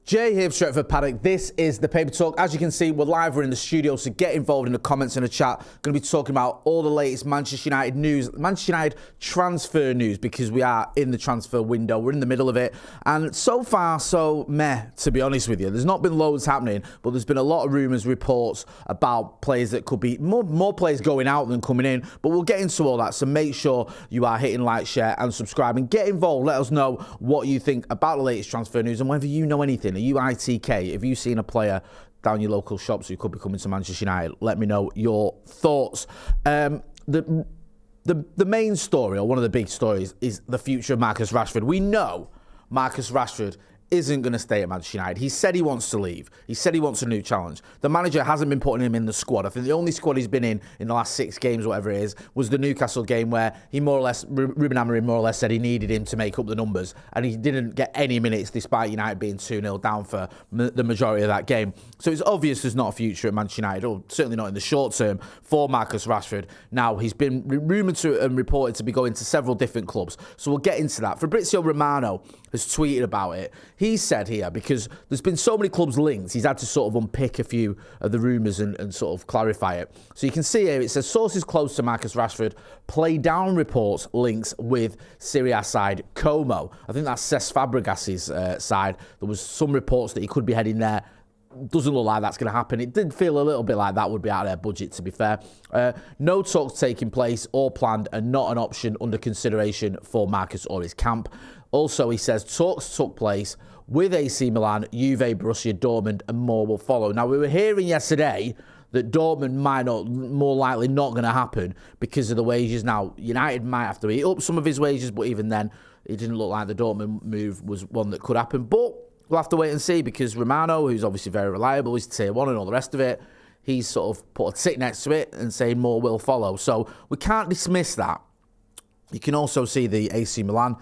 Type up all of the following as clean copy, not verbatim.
Jay here for Stretford, Paddock. This is the Paper Talk. As you can see, we're live. We're in the studio, so get involved in the comments and the chat. Going to be talking about all the latest Manchester United news, Manchester United transfer news, because we are in the transfer window. We're in the middle of it. And so far, so meh, to be honest with you. There's not been loads happening, but there's been a lot of rumours, reports about players that could be more players going out than coming in. But we'll get into all that. So make sure you are hitting like, share and subscribe and get involved. Let us know what you think about the latest transfer news and whether you know anything. Are you ITK? Have you seen a player down your local shops who could be coming to Manchester United? Let me know your thoughts. The main story, or one of the big stories, is the future of Marcus Rashford. We know Marcus Rashford isn't going to stay at Manchester United. He said he wants to leave. He said he wants a new challenge. The manager hasn't been putting him in the squad. I think the only squad he's been in the last 6 games, whatever it is, was the Newcastle game where he more or less, Ruben Amorim more or less said he needed him to make up the numbers, and he didn't get any minutes despite United being 2-0 down for the majority of that game. So it's obvious there's not a future at Manchester United, or certainly not in the short term, for Marcus Rashford. Now, he's been rumoured to and reported to be going to several different clubs, so we'll get into that. Fabrizio Romano has tweeted about it. He said here, because there's been so many clubs linked, he's had to sort of unpick a few of the rumours and sort of clarify it. So you can see here, it says, sources close to Marcus Rashford play down reports links with Serie A side Como. I think that's Cesc Fabregas's side. There was some reports that he could be heading there. Doesn't look like that's going to happen. It did feel a little bit like that would be out of their budget, to be fair. No talks taking place or planned, and not an option under consideration for Marcus or his camp. Also, he says talks took place with AC Milan, Juve, Borussia Dortmund, and more will follow. Now, we were hearing yesterday that Dortmund more likely not going to happen because of the wages. Now, United might have to eat up some of his wages, but even then, it didn't look like the Dortmund move was one that could happen. But we'll have to wait and see, because Romano, who's obviously very reliable, he's tier 1 and all the rest of it, he's sort of put a tick next to it and saying more will follow. So we can't dismiss that. You can also see the AC Milan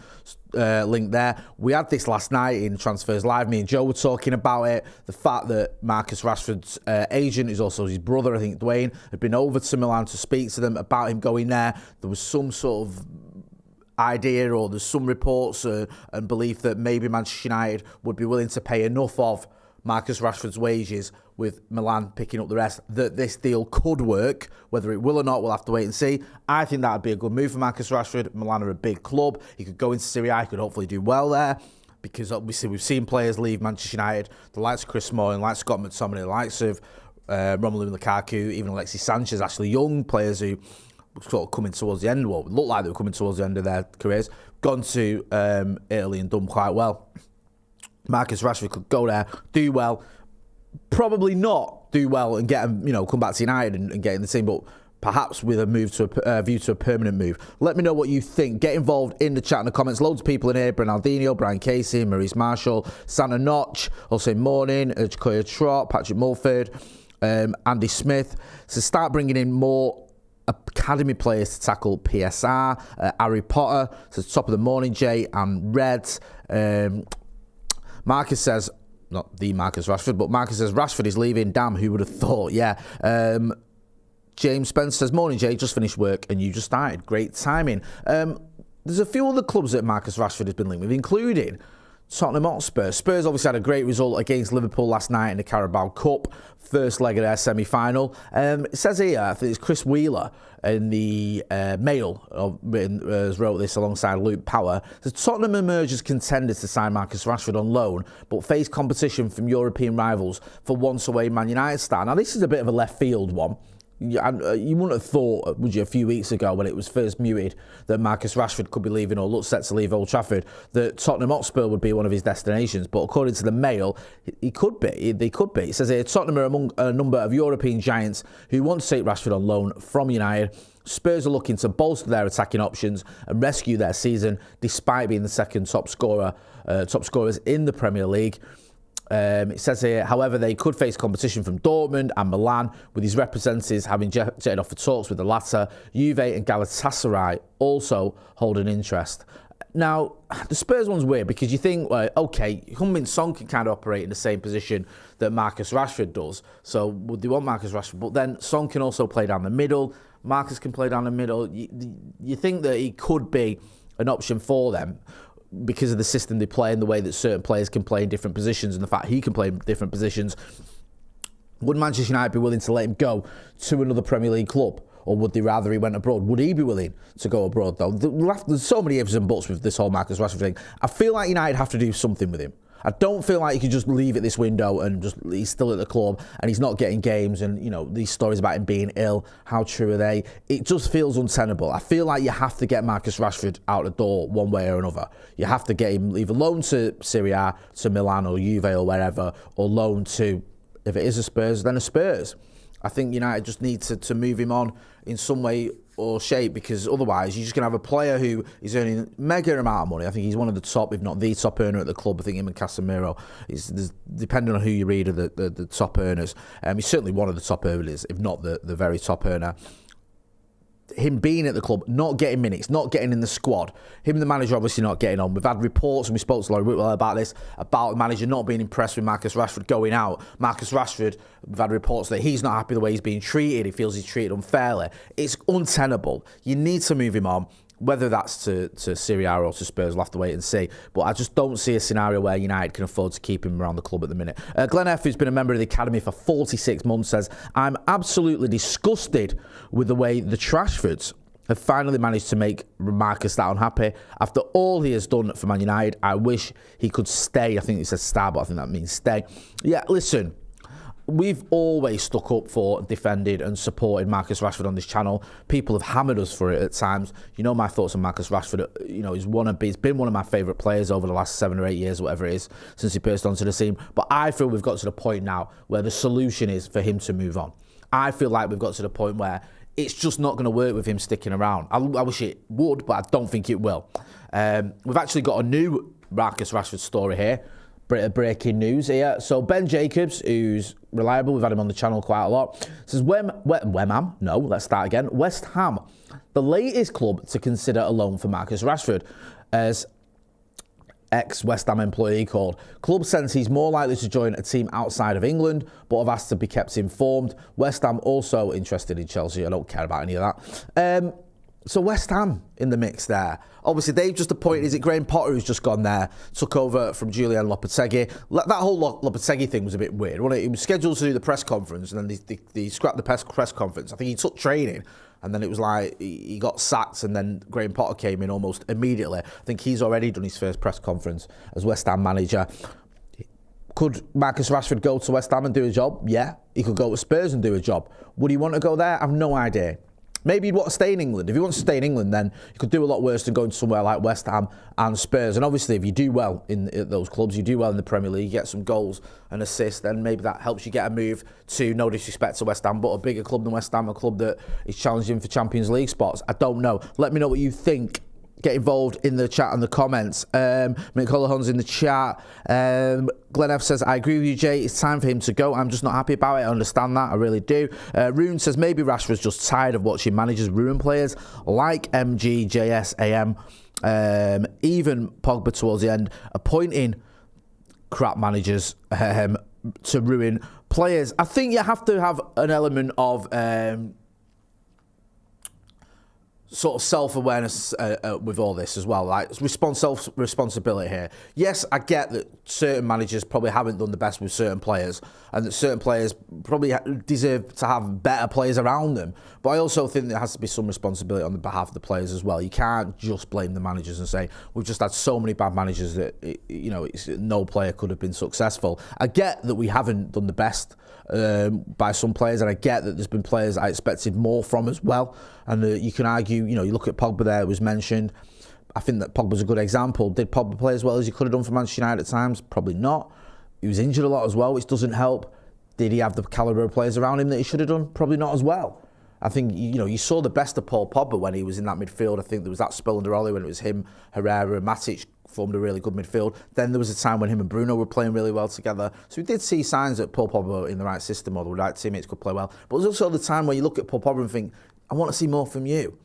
link there. We had this last night in Transfers Live. Me and Joe were talking about it. The fact that Marcus Rashford's agent, who's also his brother, I think Dwayne, had been over to Milan to speak to them about him going there. There was some sort of idea, or there's some reports and belief that maybe Manchester United would be willing to pay enough of Marcus Rashford's wages, with Milan picking up the rest, that this deal could work. Whether it will or not, we'll have to wait and see. I think that would be a good move for Marcus Rashford. Milan are a big club. He could go into Serie A. He could hopefully do well there, because obviously we've seen players leave Manchester United, the likes of Chris Smalling, the likes of Scott McTominay, the likes of Romelu Lukaku, even Alexis Sanchez, actually young players who sort of coming towards the end, well, looked like they were coming towards the end of their careers, gone to Italy and done quite well. Marcus Rashford could go there, do well, probably not do well and get him, come back to United and get in the team, but perhaps with a move to a view to a permanent move. Let me know what you think. Get involved in the chat and the comments. Loads of people in here: Bernardino, Brian Casey, Maurice Marshall, Santa Notch, also Morning, Koya Trot, Patrick Mulford, Andy Smith. So start bringing in more academy players to tackle PSR. Harry Potter, so top of the morning, Jay and Reds. Marcus says, not the Marcus Rashford, but Marcus says Rashford is leaving. Damn, who would have thought? Yeah. James Spence says, morning, Jay, just finished work and you just started. Great timing. There's a few other clubs that Marcus Rashford has been linked with, including Tottenham Hotspur. Spurs obviously had a great result against Liverpool last night in the Carabao Cup, first leg of their semi-final. It says here, I think it's Chris Wheeler in the Mail has wrote this alongside Luke Power. So Tottenham emerge as contenders to sign Marcus Rashford on loan, but face competition from European rivals for once away Man United star. Now, this is a bit of a left field one. You wouldn't have thought, would you, a few weeks ago when it was first muted that Marcus Rashford could be leaving, or looked set to leave Old Trafford, that Tottenham Hotspur would be one of his destinations. But according to the Mail, he could be. They could be. It says here, Tottenham are among a number of European giants who want to take Rashford on loan from United. Spurs are looking to bolster their attacking options and rescue their season, despite being the second top scorers in the Premier League. It says here, however, they could face competition from Dortmund and Milan, with his representatives having jetted off for talks with the latter. Juve and Galatasaray also hold an interest. Now, the Spurs one's weird, because you think, well, okay, Heung-min Son can kind of operate in the same position that Marcus Rashford does. So would they want Marcus Rashford? But then Son can also play down the middle. Marcus can play down the middle. You think that he could be an option for them. because of the system they play and the way that certain players can play in different positions and the fact he can play in different positions, would Manchester United be willing to let him go to another Premier League club? Or would they rather he went abroad? Would he be willing to go abroad, though? There's so many ifs and buts with this whole Marcus Rashford thing. I feel like United have to do something with him. I don't feel like you can just leave it this window and he's still at the club and he's not getting games and, these stories about him being ill, how true are they? It just feels untenable. I feel like you have to get Marcus Rashford out the door one way or another. You have to get him either loan to Serie A, to Milan or Juve or wherever, or loan to, if it is a Spurs, then a Spurs. I think United just need to move him on in some way or shape, because otherwise you're just going to have a player who is earning mega amount of money. I think he's one of the top, if not the top earner at the club. I think him and Casemiro, depending on who you read, are the top earners. He's certainly one of the top earners, if not the very top earner. Him being at the club, not getting minutes, not getting in the squad, him and the manager obviously not getting on. We've had reports, and we spoke to Laurie Whitwell about this, about the manager not being impressed with Marcus Rashford going out. Marcus Rashford, we've had reports that he's not happy the way he's being treated. He feels he's treated unfairly. It's untenable. You need to move him on. Whether that's to Serie A or to Spurs, we'll have to wait and see. But I just don't see a scenario where United can afford to keep him around the club at the minute. Glenn F., who's been a member of the academy for 46 months, says, I'm absolutely disgusted with the way the Trashfords have finally managed to make Marcus that unhappy. After all he has done for Man United, I wish he could stay. I think he says star, but I think that means stay. Yeah, listen. We've always stuck up for, defended and supported Marcus Rashford on this channel. People have hammered us for it at times. My thoughts on Marcus Rashford. He's been one of my favourite players over the last 7 or 8 years, whatever it is, since he burst onto the scene. But I feel we've got to the point now where the solution is for him to move on. I feel like we've got to the point where it's just not going to work with him sticking around. I wish it would, but I don't think it will. We've actually got a new Marcus Rashford story here. Breaking news here. So Ben Jacobs, who's reliable, we've had him on the channel quite a lot, says, let's start again. West Ham, the latest club to consider a loan for Marcus Rashford, as ex-West Ham employee called. Club says he's more likely to join a team outside of England, but have asked to be kept informed. West Ham also interested in Chelsea. I don't care about any of that. So West Ham in the mix there. Obviously, they've just appointed, is it Graham Potter who's just gone there, took over from Julian Lopetegui. That whole Lopetegui thing was a bit weird, wasn't it? He was scheduled to do the press conference, and then they scrapped the press conference. I think he took training, and then it was like he got sacked, and then Graham Potter came in almost immediately. I think he's already done his first press conference as West Ham manager. Could Marcus Rashford go to West Ham and do a job? Yeah. He could go to Spurs and do a job. Would he want to go there? I have no idea. Maybe he'd want to stay in England. If he wants to stay in England, then you could do a lot worse than going to somewhere like West Ham and Spurs. And obviously, if you do well in those clubs, you do well in the Premier League, you get some goals and assists, then maybe that helps you get a move to, no disrespect to West Ham, but a bigger club than West Ham, a club that is challenging for Champions League spots. I don't know. Let me know what you think. Get involved in the chat and the comments. Mick Hollahon's in the chat. Glenn F says, I agree with you, Jay. It's time for him to go. I'm just not happy about it. I understand that. I really do. Rune says, maybe Rashford's just tired of watching managers ruin players like MG, JS, AM, even Pogba towards the end, appointing crap managers to ruin players. I think you have to have an element of sort of self-awareness with all this as well, like self-responsibility here. Yes, I get that certain managers probably haven't done the best with certain players, and that certain players probably deserve to have better players around them, but I also think there has to be some responsibility on the behalf of the players as well. You can't just blame the managers and say, we've just had so many bad managers that, no player could have been successful. I get that we haven't done the best by some players, and I get that there's been players I expected more from as well, and you can argue, you look at Pogba there, it was mentioned. I think that Pogba's a good example. Did Pogba play as well as he could have done for Manchester United at times? Probably not. He was injured a lot as well, which doesn't help. Did he have the calibre of players around him that he should have done? Probably not as well. I think, you saw the best of Paul Pogba when he was in that midfield. I think there was that spell under Ole when it was him, Herrera and Matic formed a really good midfield. Then there was a time when him and Bruno were playing really well together. So we did see signs that Paul Pogba in the right system or the right teammates could play well. But there's also the time where you look at Paul Pogba and think, I want to see more from you.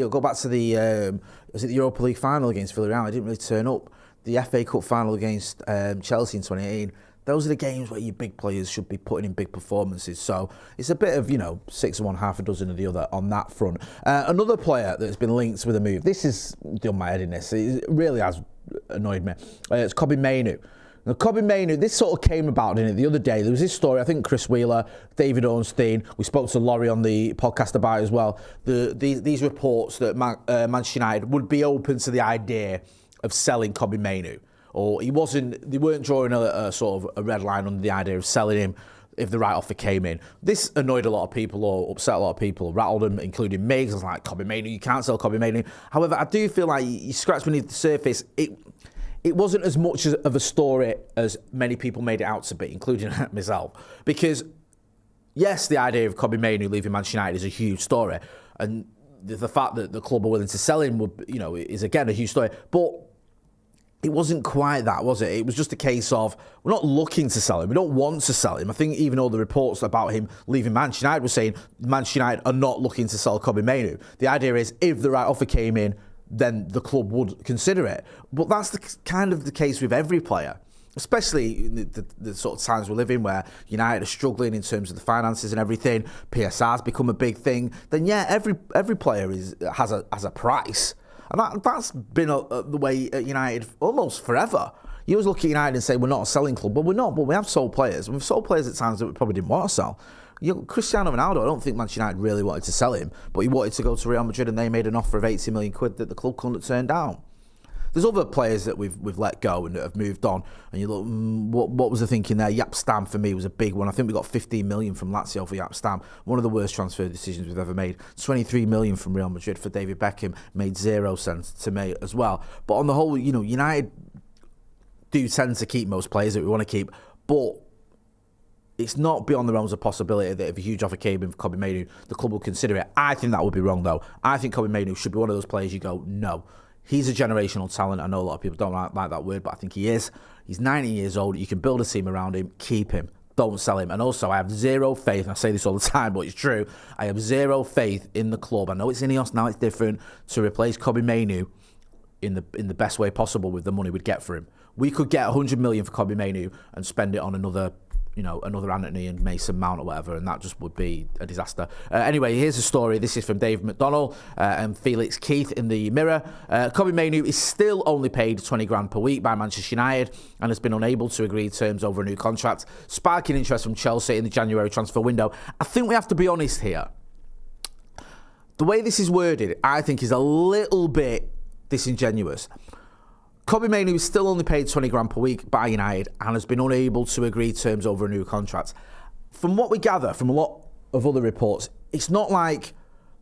Go back to the Europa League final against Villarreal. He didn't really turn up. The FA Cup final against Chelsea in 2018. Those are the games where your big players should be putting in big performances. So it's a bit of, 6 of one, half a dozen of the other on that front. Another player that's been linked with a move. This has done my head in this. It really has annoyed me. It's Kobbie Mainoo. Now, Kobbie Mainoo, this sort of came about, didn't it, the other day. There was this story, I think Chris Wheeler, David Ornstein, we spoke to Laurie on the podcast about it as well, these reports that Manchester United would be open to the idea of selling Kobbie Mainoo. Or they weren't drawing a sort of a red line under the idea of selling him if the right offer came in. This annoyed a lot of people or upset a lot of people, rattled them, including me. I was like, Kobbie Mainoo, you can't sell Kobbie Mainoo. However, I do feel like you scratch beneath the surface, it wasn't as much of a story as many people made it out to be, including myself. Because, yes, the idea of Kobbie Mainoo leaving Manchester United is a huge story. And the fact that the club are willing to sell him is, again, a huge story. But it wasn't quite that, was it? It was just a case of, we're not looking to sell him. We don't want to sell him. I think even all the reports about him leaving Manchester United were saying Manchester United are not looking to sell Kobbie Mainoo. The idea is, if the right offer came in, then the club would consider it. But that's kind of the case with every player, especially in the sort of times we live in where United are struggling in terms of the finances and everything. PSR's become a big thing. Then, yeah, every player has a price. And that's been the way at United almost forever. You always look at United and say, we're not a selling club. But we're not. But we have sold players. We've sold players at times that we probably didn't want to sell. Cristiano Ronaldo, I don't think Manchester United really wanted to sell him, but he wanted to go to Real Madrid and they made an offer of 80 million quid that the club couldn't turn down. There's other players that we've let go and that have moved on, and you look, what was the thinking there? Jaap Stam for me was a big one. I think we got 15 million from Lazio for Jaap Stam. One of the worst transfer decisions we've ever made. 23 million from Real Madrid for David Beckham made 0 sense to me as well. But on the whole, United do tend to keep most players that we want to keep, but it's not beyond the realms of possibility that if a huge offer came in for Kobbie Mainoo, the club will consider it. I think that would be wrong, though. I think Kobbie Mainoo should be one of those players you go, no. He's a generational talent. I know a lot of people don't like that word, but I think he is. He's 19 years old. You can build a team around him. Keep him. Don't sell him. And also, I have zero faith, and I say this all the time, but it's true. I have zero faith in the club. I know it's Ineos, now it's different, to replace Kobbie Mainoo in the best way possible with the money we'd get for him. We could get 100 million for Kobbie Mainoo and spend it on another Anthony and Mason Mount or whatever, and that just would be a disaster. Anyway, here's a story. This is from Dave McDonnell and Felix Keith in the Mirror. Kobbie Mainoo is still only paid 20 grand per week by Manchester United and has been unable to agree terms over a new contract, sparking interest from Chelsea in the January transfer window. I think we have to be honest here. The way this is worded, I think, is a little bit disingenuous. Kobbie Mainoo is still only paid 20 grand per week by United and has been unable to agree terms over a new contract. From what we gather from a lot of other reports, it's not like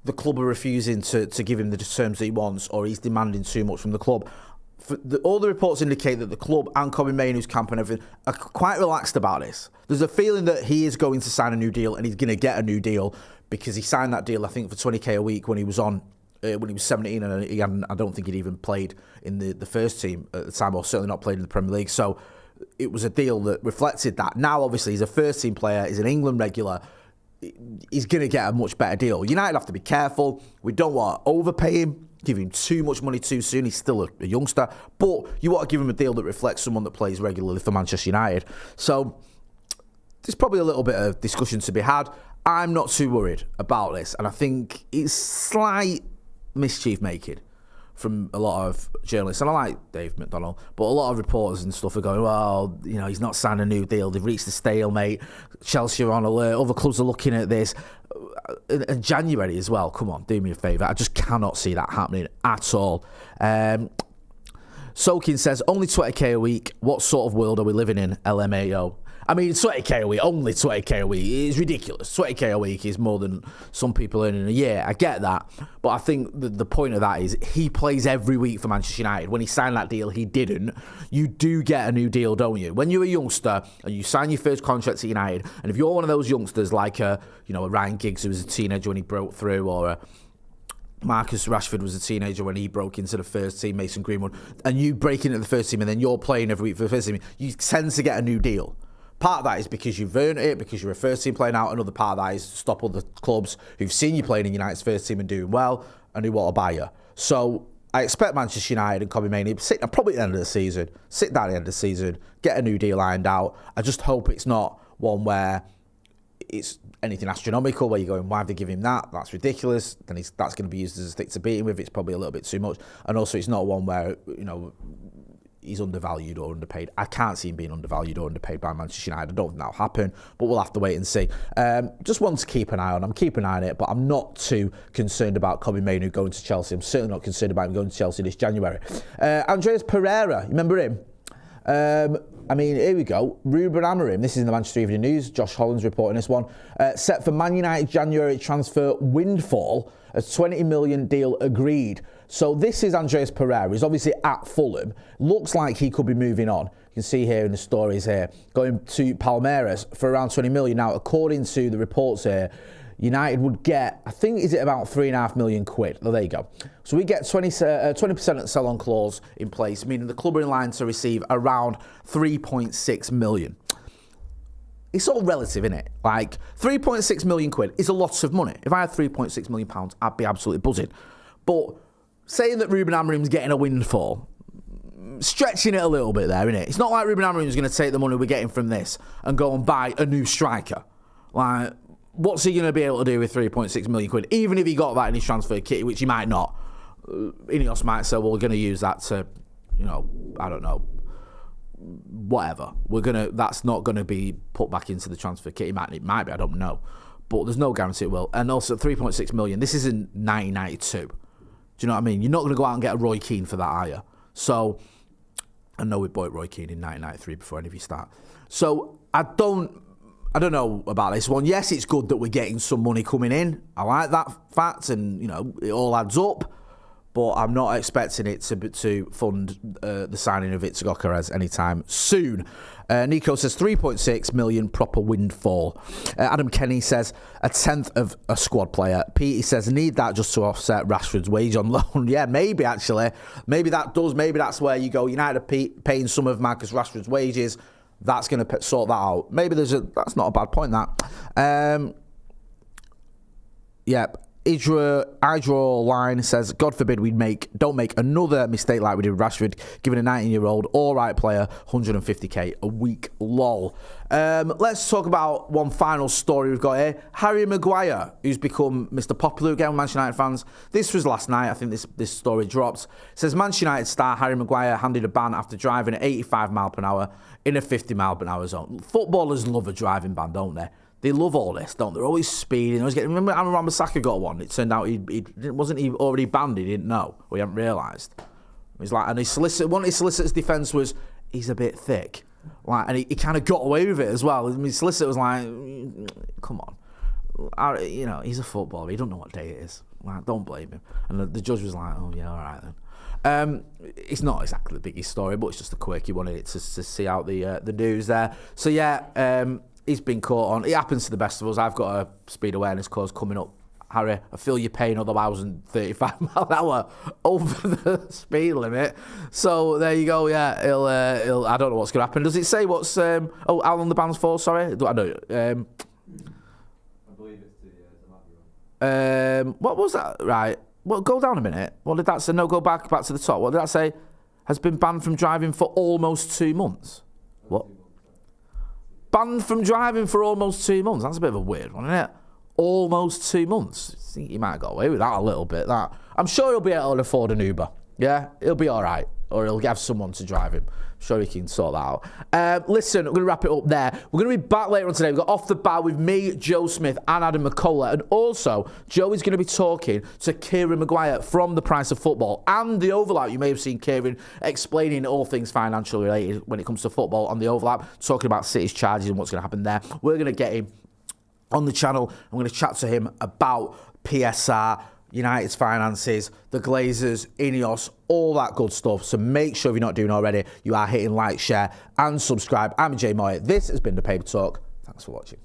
the club are refusing to give him the terms that he wants or he's demanding too much from the club. All the reports indicate that the club and Kobbie Mainoo's camp and everything are quite relaxed about this. There's a feeling that he is going to sign a new deal and he's going to get a new deal because he signed that deal, I think, for 20k a week when he was 17, and I don't think he'd even played in the first team at the time, or certainly not played in the Premier League. So it was a deal that reflected that. Now, obviously, he's a first team player, he's an England regular. He's going to get a much better deal. United have to be careful. We don't want to overpay him, give him too much money too soon. He's still a youngster. But you want to give him a deal that reflects someone that plays regularly for Manchester United. So there's probably a little bit of discussion to be had. I'm not too worried about this. And I think it's slight mischief making from a lot of journalists, and I like Dave McDonnell, but a lot of reporters and stuff are going, well, he's not signed a new deal, they've reached a stalemate, Chelsea are on alert, other clubs are looking at this, and January as well. Come on, do me a favour. I just cannot see that happening at all. Sokin says, only 20k a week, what sort of world are we living in, LMAO? I mean, 20k a week, only 20k a week, is ridiculous. 20k a week is more than some people earn in a year. I get that. But I think the point of that is he plays every week for Manchester United. When he signed that deal, he didn't. You do get a new deal, don't you? When you're a youngster and you sign your first contract at United, and if you're one of those youngsters like a Ryan Giggs who was a teenager when he broke through, or a Marcus Rashford was a teenager when he broke into the first team, Mason Greenwood, and you break into the first team and then you're playing every week for the first team, you tend to get a new deal. Part of that is because you've earned it, because you're a first team playing out. Another part of that is to stop other clubs who've seen you playing in United's first team and doing well and who want to buy you. So I expect Manchester United and Kobbie Mainoo probably at the end of the season, sit down at the end of the season, get a new deal ironed out. I just hope it's not one where it's anything astronomical, where you're going, why have they given him that? That's ridiculous. Then that's going to be used as a stick to beat him with. It's probably a little bit too much. And also, it's not one where, he's undervalued or underpaid. I can't see him being undervalued or underpaid by Manchester United. I don't think that'll happen, but we'll have to wait and see. Just one to keep an eye on. I'm keeping an eye on it, but I'm not too concerned about Mainoo going to Chelsea. I'm certainly not concerned about him going to Chelsea this January. Andreas Pereira, you remember him? I mean, here we go. Ruben Amorim, this is in the Manchester Evening News. Josh Holland's reporting this one. Set for Man United January transfer Windfall, a 20 million deal agreed. So this is Andreas Pereira. He's obviously at Fulham. Looks like he could be moving on. You can see here in the stories here, going to Palmeiras for around 20 million. Now, according to the reports here, United would get, I think, is it about £3.5 million? Well, there you go. So we get 20% sell-on clause in place, meaning the club are in line to receive around 3.6 million. It's all relative, isn't it? Like, 3.6 million quid is a lot of money. If I had 3.6 million pounds, I'd be absolutely buzzing. But saying that Ruben Amorim's getting a windfall, stretching it a little bit there, isn't it? It's not like Ruben Amorim's going to take the money we're getting from this and go and buy a new striker. Like, what's he going to be able to do with 3.6 million quid? Even if he got that in his transfer kitty, which he might not. Ineos might say, well, we're going to use that to, you know, I don't know, whatever. That's not going to be put back into the transfer kitty. It might be, I don't know. But there's no guarantee it will. And also 3.6 million, this isn't 1992. Do you know what I mean? You're not going to go out and get a Roy Keane for that, are you? So, I know we bought Roy Keane in 1993 before any of you start. So, I don't know about this one. Yes, it's good that we're getting some money coming in. I like that fact, and you know it all adds up. But I'm not expecting it to fund the signing of Victor Gyökeres anytime soon. Nico says 3.6 million proper windfall. Adam Kenny says a tenth of a squad player. Petey says need that just to offset Rashford's wage on loan. Yeah, maybe actually. Maybe that does. Maybe that's where you go. United are paying some of Marcus Rashford's wages. That's going to sort that out. Maybe that's not a bad point, that. Yep. Idra Line says, God forbid don't make another mistake like we did with Rashford, giving a 19-year-old all-right player 150k a week. Lol. Let's talk about one final story we've got here. Harry Maguire, who's become Mr. Popular again with Manchester United fans. This was last night. I think this story dropped. It says Manchester United star Harry Maguire handed a ban after driving at 85 mile per hour in a 50 mile per hour zone. Footballers love a driving ban, don't they? They love all this, don't they? They're always speeding. Remember Aaron Wan-Bissaka got one? It turned out he wasn't he already banned. He didn't know. Or he hadn't realised. He's like, and one of his solicitor's defence was he's a bit thick. Like, and he kind of got away with it as well. I mean, his solicitor was like, come on, you know, he's a footballer. He don't know what day it is. Like, don't blame him. And the judge was like, oh yeah, all right then. It's not exactly the biggest story, but it's just a quirky one to see out the news there. So yeah. He's been caught on. It happens to the best of us. I've got a speed awareness course coming up. Harry, I feel your pain, although I was in 35 mile an hour over the speed limit. So there you go. Yeah, I don't know what's going to happen. Does it say what's? How long the ban's for? Sorry, I don't. I believe it's 2 years. What was that? Right. Well, go down a minute. What did that say? No, go back to the top. What did that say? Has been banned from driving for almost 2 months. What? Banned from driving for almost 2 months. That's a bit of a weird one, isn't it? Almost 2 months. I think he might go away with that a little bit. That I'm sure he'll be able to afford an Uber. Yeah, he'll be all right. Or he'll have someone to drive him. I'm sure he can sort that out. Listen, I'm going to wrap it up there. We're going to be back later on today. We've got Off the Bar with me, Joe Smith, and Adam McCullough. And also, Joe is going to be talking to Kieran Maguire from The Price of Football and The Overlap. You may have seen Kieran explaining all things financial related when it comes to football on The Overlap, talking about City's charges and what's going to happen there. We're going to get him on the channel. I'm going to chat to him about PSR, United's finances, the Glazers, Ineos, all that good stuff. So make sure if you're not doing already, you are hitting like, share, and subscribe. I'm Jay Motty. This has been The Paper Talk. Thanks for watching.